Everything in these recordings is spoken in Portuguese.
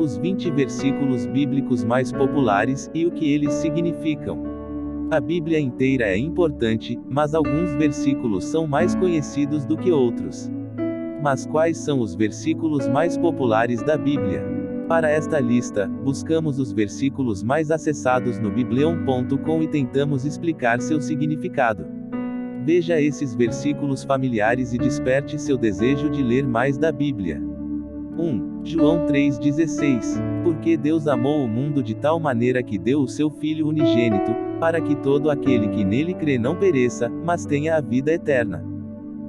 os 20 versículos bíblicos mais populares, e o que eles significam. A Bíblia inteira é importante, mas alguns versículos são mais conhecidos do que outros. Mas quais são os versículos mais populares da Bíblia? Para esta lista, buscamos os versículos mais acessados no biblion.com e tentamos explicar seu significado. Veja esses versículos familiares e desperte seu desejo de ler mais da Bíblia. 1. João 3,16. Porque Deus amou o mundo de tal maneira que deu o seu Filho unigênito, para que todo aquele que nele crê não pereça, mas tenha a vida eterna.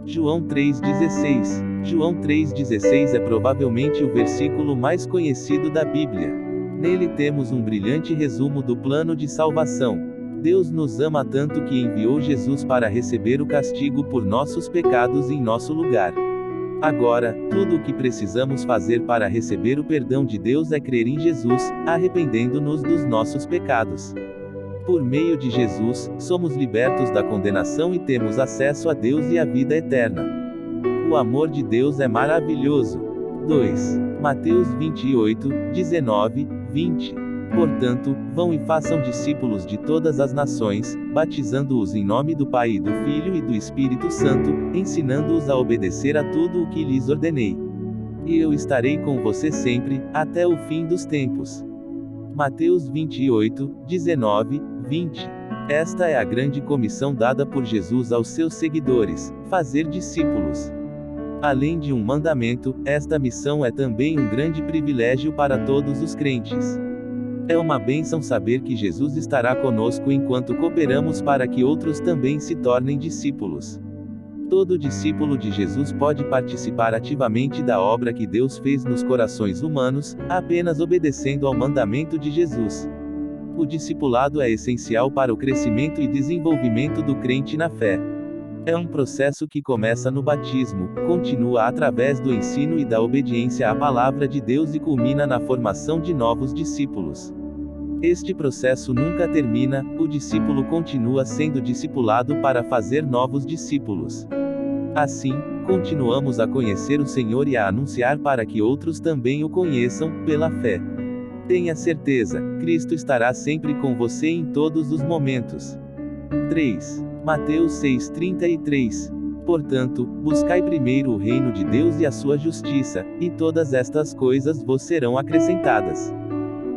João 3,16. João 3,16 é provavelmente o versículo mais conhecido da Bíblia. Nele temos um brilhante resumo do plano de salvação. Deus nos ama tanto que enviou Jesus para receber o castigo por nossos pecados em nosso lugar. Agora, tudo o que precisamos fazer para receber o perdão de Deus é crer em Jesus, arrependendo-nos dos nossos pecados. Por meio de Jesus, somos libertos da condenação e temos acesso a Deus e à vida eterna. O amor de Deus é maravilhoso. 2. Mateus 28, 19, 20. Portanto, vão e façam discípulos de todas as nações, batizando-os em nome do Pai e do Filho e do Espírito Santo, ensinando-os a obedecer a tudo o que lhes ordenei. E eu estarei com você sempre, até o fim dos tempos. Mateus 28, 19, 20. Esta é a grande comissão dada por Jesus aos seus seguidores: fazer discípulos. Além de um mandamento, esta missão é também um grande privilégio para todos os crentes. É uma bênção saber que Jesus estará conosco enquanto cooperamos para que outros também se tornem discípulos. Todo discípulo de Jesus pode participar ativamente da obra que Deus fez nos corações humanos, apenas obedecendo ao mandamento de Jesus. O discipulado é essencial para o crescimento e desenvolvimento do crente na fé. É um processo que começa no batismo, continua através do ensino e da obediência à palavra de Deus e culmina na formação de novos discípulos. Este processo nunca termina, o discípulo continua sendo discipulado para fazer novos discípulos. Assim, continuamos a conhecer o Senhor e a anunciar para que outros também o conheçam, pela fé. Tenha certeza, Cristo estará sempre com você em todos os momentos. 3. Mateus 6,33. Portanto, buscai primeiro o reino de Deus e a sua justiça, e todas estas coisas vos serão acrescentadas.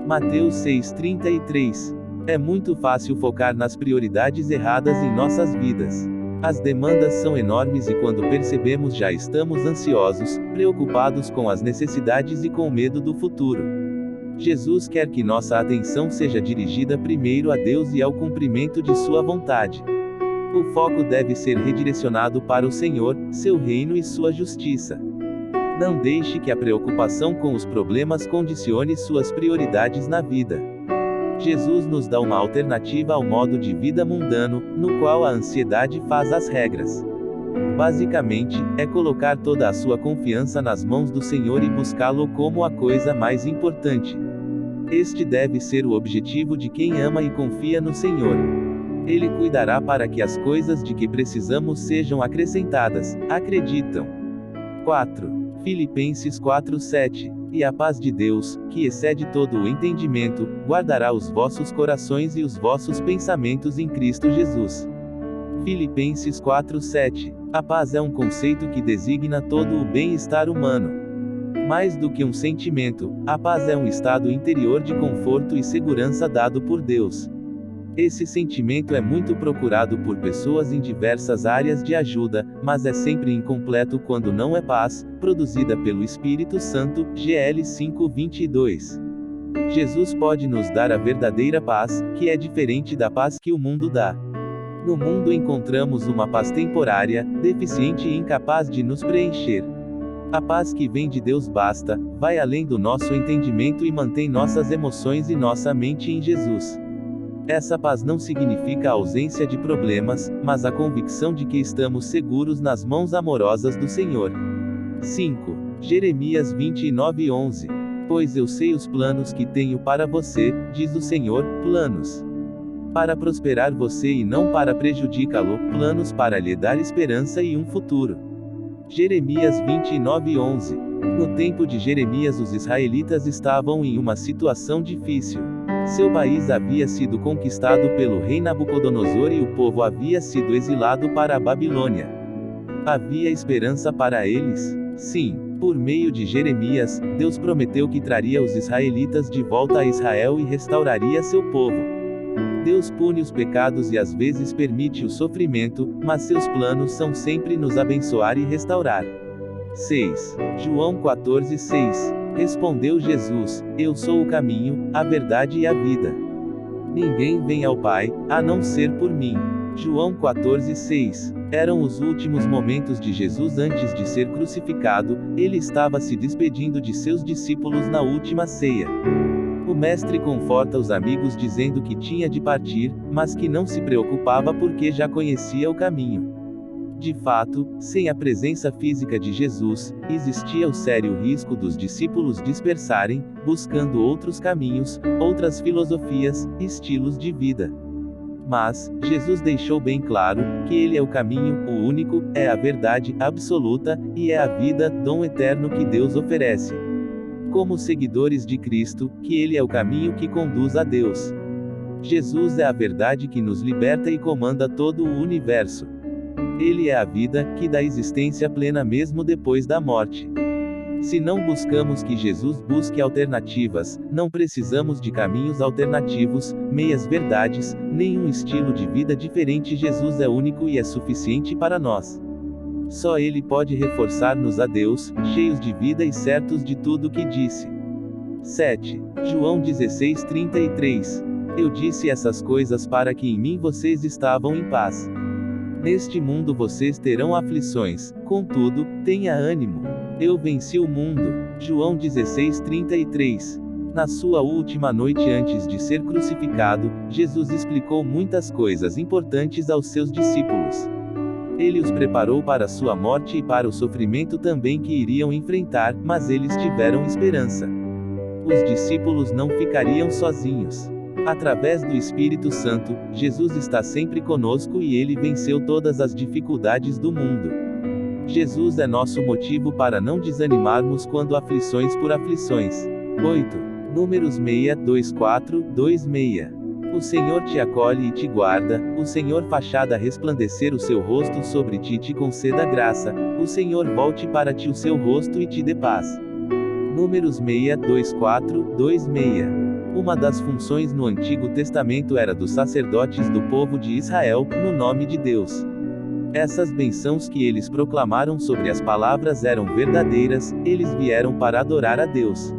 Mateus 6,33. É muito fácil focar nas prioridades erradas em nossas vidas. As demandas são enormes e quando percebemos já estamos ansiosos, preocupados com as necessidades e com medo do futuro. Jesus quer que nossa atenção seja dirigida primeiro a Deus e ao cumprimento de sua vontade. O foco deve ser redirecionado para o Senhor, seu reino e sua justiça. Não deixe que a preocupação com os problemas condicione suas prioridades na vida. Jesus nos dá uma alternativa ao modo de vida mundano, no qual a ansiedade faz as regras. Basicamente, é colocar toda a sua confiança nas mãos do Senhor e buscá-lo como a coisa mais importante. Este deve ser o objetivo de quem ama e confia no Senhor. Ele cuidará para que as coisas de que precisamos sejam acrescentadas, acreditam. 4. Filipenses 4:7. E a paz de Deus, que excede todo o entendimento, guardará os vossos corações e os vossos pensamentos em Cristo Jesus. Filipenses 4:7. A paz é um conceito que designa todo o bem-estar humano. Mais do que um sentimento, a paz é um estado interior de conforto e segurança dado por Deus. Esse sentimento é muito procurado por pessoas em diversas áreas de ajuda, mas é sempre incompleto quando não é paz, produzida pelo Espírito Santo, GL 5:22. Jesus pode nos dar a verdadeira paz, que é diferente da paz que o mundo dá. No mundo encontramos uma paz temporária, deficiente e incapaz de nos preencher. A paz que vem de Deus basta, vai além do nosso entendimento e mantém nossas emoções e nossa mente em Jesus. Essa paz não significa a ausência de problemas, mas a convicção de que estamos seguros nas mãos amorosas do Senhor. 5. Jeremias 29:11. Pois eu sei os planos que tenho para você, diz o Senhor, planos para prosperar você e não para prejudicá-lo, planos para lhe dar esperança e um futuro. Jeremias 29:11. No tempo de Jeremias, os israelitas estavam em uma situação difícil. Seu país havia sido conquistado pelo rei Nabucodonosor e o povo havia sido exilado para a Babilônia. Havia esperança para eles? Sim. Por meio de Jeremias, Deus prometeu que traria os israelitas de volta a Israel e restauraria seu povo. Deus pune os pecados e às vezes permite o sofrimento, mas seus planos são sempre nos abençoar e restaurar. 6. João 14:6. Respondeu Jesus: Eu sou o caminho, a verdade e a vida. Ninguém vem ao Pai, a não ser por mim. João 14:6. Eram os últimos momentos de Jesus antes de ser crucificado, ele estava se despedindo de seus discípulos na última ceia. O mestre conforta os amigos dizendo que tinha de partir, mas que não se preocupava porque já conhecia o caminho. De fato, sem a presença física de Jesus, existia o sério risco dos discípulos dispersarem, buscando outros caminhos, outras filosofias, estilos de vida. Mas, Jesus deixou bem claro, que Ele é o caminho, o único, é a verdade absoluta, e é a vida, dom eterno que Deus oferece. Como seguidores de Cristo, que Ele é o caminho que conduz a Deus. Jesus é a verdade que nos liberta e comanda todo o universo. Ele é a vida, que dá existência plena mesmo depois da morte. Se não buscamos que Jesus busque alternativas, não precisamos de caminhos alternativos, meias verdades, nenhum estilo de vida diferente. Jesus é único e é suficiente para nós. Só Ele pode reforçar-nos a Deus, cheios de vida e certos de tudo que disse. 7. João 16:33. Eu disse essas coisas para que em mim vocês estavam em paz. Neste mundo vocês terão aflições, contudo, tenha ânimo. Eu venci o mundo. João 16:33. Na sua última noite antes de ser crucificado, Jesus explicou muitas coisas importantes aos seus discípulos. Ele os preparou para a sua morte e para o sofrimento também que iriam enfrentar, mas eles tiveram esperança. Os discípulos não ficariam sozinhos. Através do Espírito Santo, Jesus está sempre conosco e ele venceu todas as dificuldades do mundo. Jesus é nosso motivo para não desanimarmos quando aflições por aflições. 8. Números 6:24-26. O Senhor te acolhe e te guarda, o Senhor fachada resplandecer o seu rosto sobre ti e te conceda graça, o Senhor volte para ti o seu rosto e te dê paz. Números 6:24-26. Uma das funções no Antigo Testamento era dos sacerdotes do povo de Israel, no nome de Deus. Essas bênçãos que eles proclamaram sobre as palavras eram verdadeiras, eles vieram para adorar a Deus.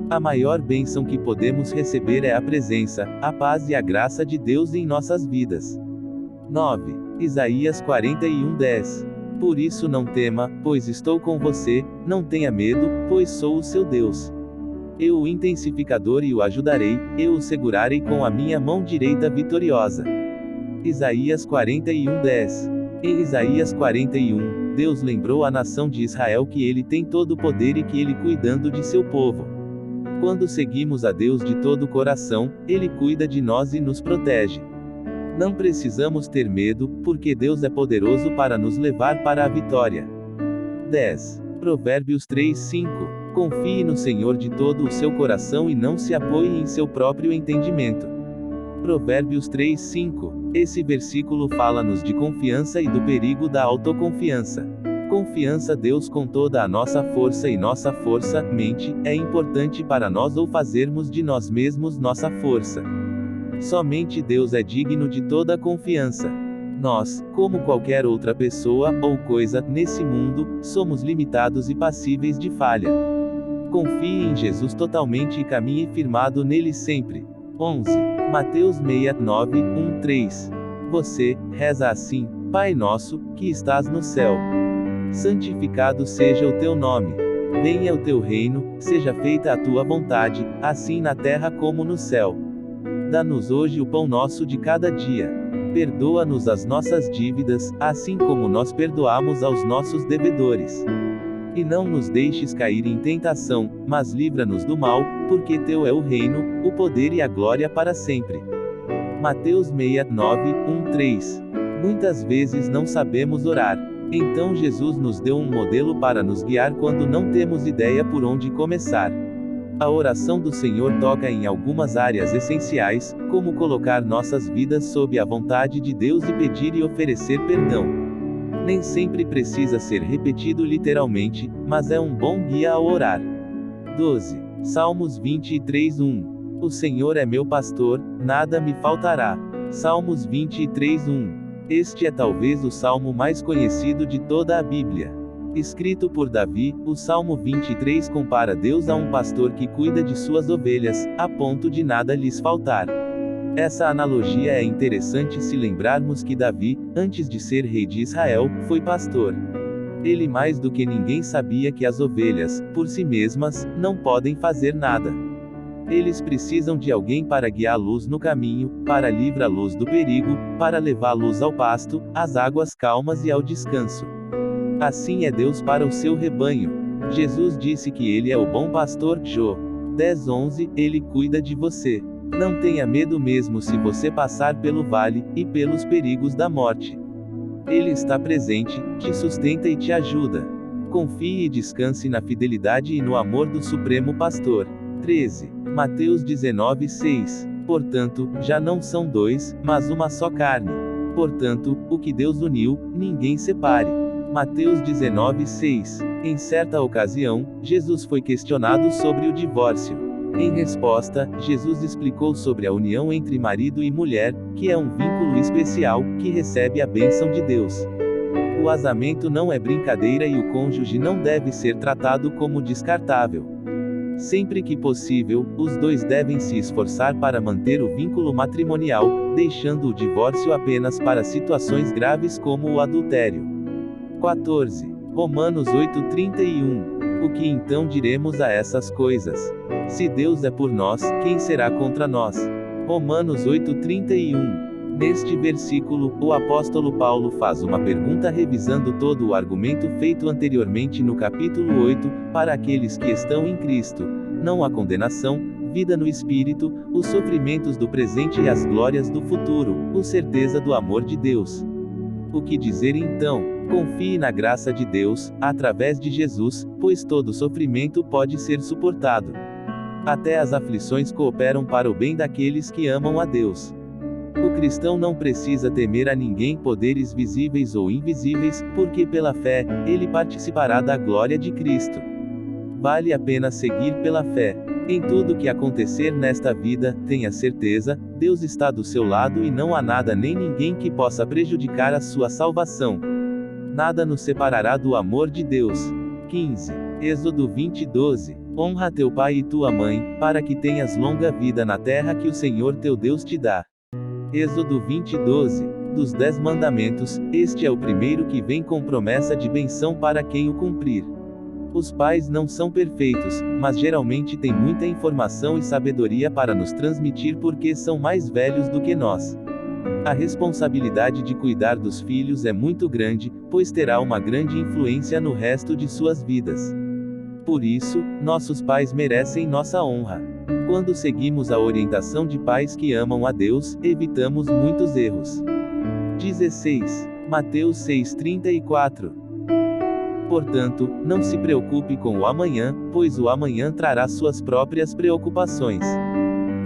A maior bênção que podemos receber é a presença, a paz e a graça de Deus em nossas vidas. 9. Isaías 41:10. Por isso não tema, pois estou com você, não tenha medo, pois sou o seu Deus. Eu o intensificador e o ajudarei, eu o segurarei com a minha mão direita vitoriosa. Isaías 41:10. Em Isaías 41, Deus lembrou à nação de Israel que Ele tem todo o poder e que Ele cuidando de seu povo. Quando seguimos a Deus de todo o coração, Ele cuida de nós e nos protege. Não precisamos ter medo, porque Deus é poderoso para nos levar para a vitória. 10. Provérbios 3:5. Confie no Senhor de todo o seu coração e não se apoie em seu próprio entendimento. Provérbios 3:5. Esse versículo fala-nos de confiança e do perigo da autoconfiança. Confiança Deus com toda a nossa força e nossa força, mente, é importante para nós ou fazermos de nós mesmos nossa força. Somente Deus é digno de toda a confiança. Nós, como qualquer outra pessoa, ou coisa, nesse mundo, somos limitados e passíveis de falha. Confie em Jesus totalmente e caminhe firmado nele sempre. 11. Mateus 6:9-1-3. Você, reza assim: Pai nosso, que estás no céu. Santificado seja o teu nome. Venha o teu reino, seja feita a tua vontade, assim na terra como no céu. Dá-nos hoje o pão nosso de cada dia. Perdoa-nos as nossas dívidas, assim como nós perdoamos aos nossos devedores. E não nos deixes cair em tentação, mas livra-nos do mal, porque teu é o reino, o poder e a glória para sempre. Mateus 6:9-1-3. Muitas vezes não sabemos orar. Então Jesus nos deu um modelo para nos guiar quando não temos ideia por onde começar. A oração do Senhor toca em algumas áreas essenciais, como colocar nossas vidas sob a vontade de Deus e pedir e oferecer perdão. Nem sempre precisa ser repetido literalmente, mas é um bom guia ao orar. 12. Salmos 23:1. O Senhor é meu pastor, nada me faltará. Salmos 23:1. Este é talvez o salmo mais conhecido de toda a Bíblia. Escrito por Davi, o Salmo 23 compara Deus a um pastor que cuida de suas ovelhas, a ponto de nada lhes faltar. Essa analogia é interessante se lembrarmos que Davi, antes de ser rei de Israel, foi pastor. Ele mais do que ninguém sabia que as ovelhas, por si mesmas, não podem fazer nada. Eles precisam de alguém para guiá-los no caminho, para livrá-los do perigo, para levá-los ao pasto, às águas calmas e ao descanso. Assim é Deus para o seu rebanho. Jesus disse que ele é o bom pastor. Jó 10:11, ele cuida de você. Não tenha medo mesmo se você passar pelo vale, e pelos perigos da morte. Ele está presente, te sustenta e te ajuda. Confie e descanse na fidelidade e no amor do Supremo Pastor. 13. Mateus 19:6. Portanto, já não são dois, mas uma só carne. Portanto, o que Deus uniu, ninguém separe. Mateus 19:6. Em certa ocasião, Jesus foi questionado sobre o divórcio. Em resposta, Jesus explicou sobre a união entre marido e mulher, que é um vínculo especial, que recebe a bênção de Deus. O casamento não é brincadeira e o cônjuge não deve ser tratado como descartável. Sempre que possível, os dois devem se esforçar para manter o vínculo matrimonial, deixando o divórcio apenas para situações graves como o adultério. 14. Romanos 8:31. O que então diremos a essas coisas? Se Deus é por nós, quem será contra nós? Romanos 8:31. Neste versículo, o apóstolo Paulo faz uma pergunta revisando todo o argumento feito anteriormente no capítulo 8, para aqueles que estão em Cristo. Não há condenação, vida no Espírito, os sofrimentos do presente e as glórias do futuro, a certeza do amor de Deus. O que dizer então? Confie na graça de Deus, através de Jesus, pois todo sofrimento pode ser suportado. Até as aflições cooperam para o bem daqueles que amam a Deus. O cristão não precisa temer a ninguém, poderes visíveis ou invisíveis, porque pela fé, ele participará da glória de Cristo. Vale a pena seguir pela fé. Em tudo que acontecer nesta vida, tenha certeza, Deus está do seu lado e não há nada nem ninguém que possa prejudicar a sua salvação. Nada nos separará do amor de Deus. 15. Êxodo 20:12. Honra teu pai e tua mãe, para que tenhas longa vida na terra que o Senhor teu Deus te dá. Êxodo 20:12. Dos 10 mandamentos, este é o primeiro que vem com promessa de benção para quem o cumprir. Os pais não são perfeitos, mas geralmente têm muita informação e sabedoria para nos transmitir porque são mais velhos do que nós. A responsabilidade de cuidar dos filhos é muito grande, pois terá uma grande influência no resto de suas vidas. Por isso, nossos pais merecem nossa honra. Quando seguimos a orientação de pais que amam a Deus, evitamos muitos erros. 16. Mateus 6:34. Portanto, não se preocupe com o amanhã, pois o amanhã trará suas próprias preocupações.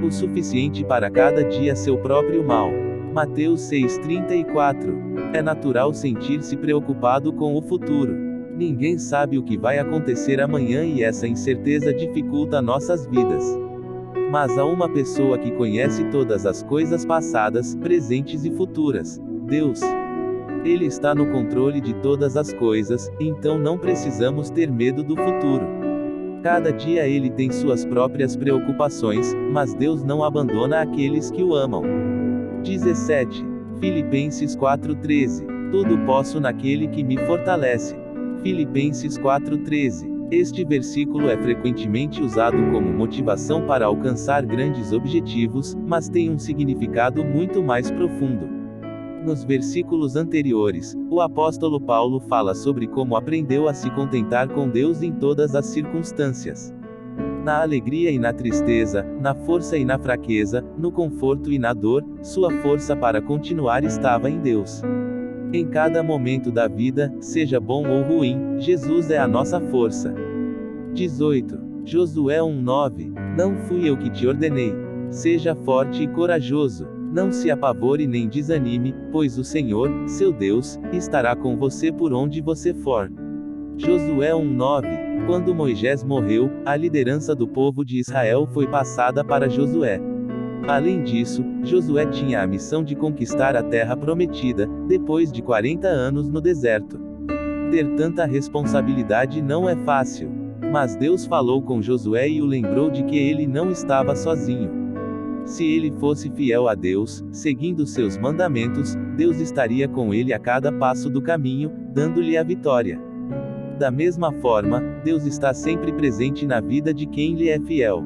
O suficiente para cada dia seu próprio mal. Mateus 6:34. É natural sentir-se preocupado com o futuro. Ninguém sabe o que vai acontecer amanhã e essa incerteza dificulta nossas vidas. Mas há uma pessoa que conhece todas as coisas passadas, presentes e futuras: Deus. Ele está no controle de todas as coisas, então não precisamos ter medo do futuro. Cada dia ele tem suas próprias preocupações, mas Deus não abandona aqueles que o amam. 17. Filipenses 4:13. Tudo posso naquele que me fortalece. Filipenses 4:13. Este versículo é frequentemente usado como motivação para alcançar grandes objetivos, mas tem um significado muito mais profundo. Nos versículos anteriores, o apóstolo Paulo fala sobre como aprendeu a se contentar com Deus em todas as circunstâncias. Na alegria e na tristeza, na força e na fraqueza, no conforto e na dor, sua força para continuar estava em Deus. Em cada momento da vida, seja bom ou ruim, Jesus é a nossa força. 18. Josué 1:9. Não fui eu que te ordenei. Seja forte e corajoso. Não se apavore nem desanime, pois o Senhor, seu Deus, estará com você por onde você for. Josué 1:9. Quando Moisés morreu, a liderança do povo de Israel foi passada para Josué. Além disso, Josué tinha a missão de conquistar a terra prometida, depois de 40 anos no deserto. Ter tanta responsabilidade não é fácil. Mas Deus falou com Josué e o lembrou de que ele não estava sozinho. Se ele fosse fiel a Deus, seguindo seus mandamentos, Deus estaria com ele a cada passo do caminho, dando-lhe a vitória. Da mesma forma, Deus está sempre presente na vida de quem lhe é fiel.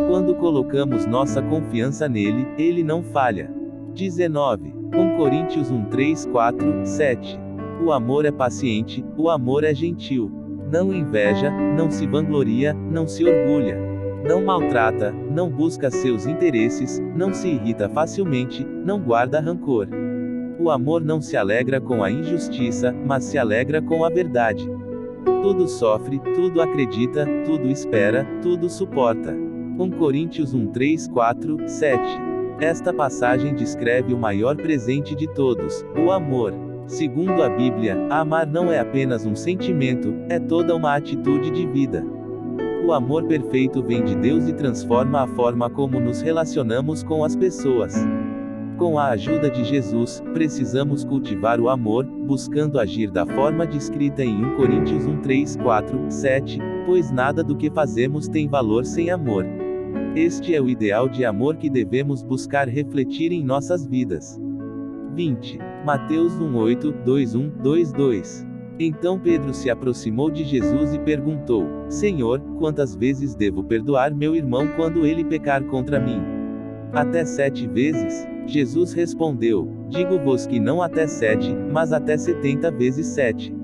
Quando colocamos nossa confiança nele, ele não falha. 19. 1 Coríntios 1:3, 4, 7. O amor é paciente, o amor é gentil. Não inveja, não se vangloria, não se orgulha. Não maltrata, não busca seus interesses, não se irrita facilmente, não guarda rancor. O amor não se alegra com a injustiça, mas se alegra com a verdade. Tudo sofre, tudo acredita, tudo espera, tudo suporta. 1 Coríntios 1:3, 4, 7. Esta passagem descreve o maior presente de todos, o amor. Segundo a Bíblia, amar não é apenas um sentimento, é toda uma atitude de vida. O amor perfeito vem de Deus e transforma a forma como nos relacionamos com as pessoas. Com a ajuda de Jesus, precisamos cultivar o amor, buscando agir da forma descrita em 1 Coríntios 1:3, 4, 7, pois nada do que fazemos tem valor sem amor. Este é o ideal de amor que devemos buscar refletir em nossas vidas. 20. Mateus 1:8, 2:1, 2:2. Então Pedro se aproximou de Jesus e perguntou: Senhor, quantas vezes devo perdoar meu irmão quando ele pecar contra mim? Até 7 vezes? Jesus respondeu: Digo-vos que não até 7, mas até 70 vezes 7.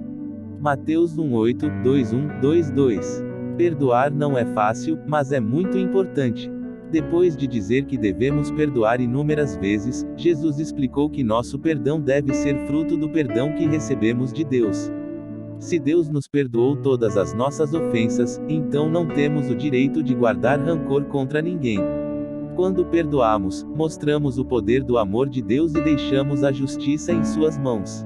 Mateus 1:8, 2:1, 2:2. Perdoar não é fácil, mas é muito importante. Depois de dizer que devemos perdoar inúmeras vezes, Jesus explicou que nosso perdão deve ser fruto do perdão que recebemos de Deus. Se Deus nos perdoou todas as nossas ofensas, então não temos o direito de guardar rancor contra ninguém. Quando perdoamos, mostramos o poder do amor de Deus e deixamos a justiça em suas mãos.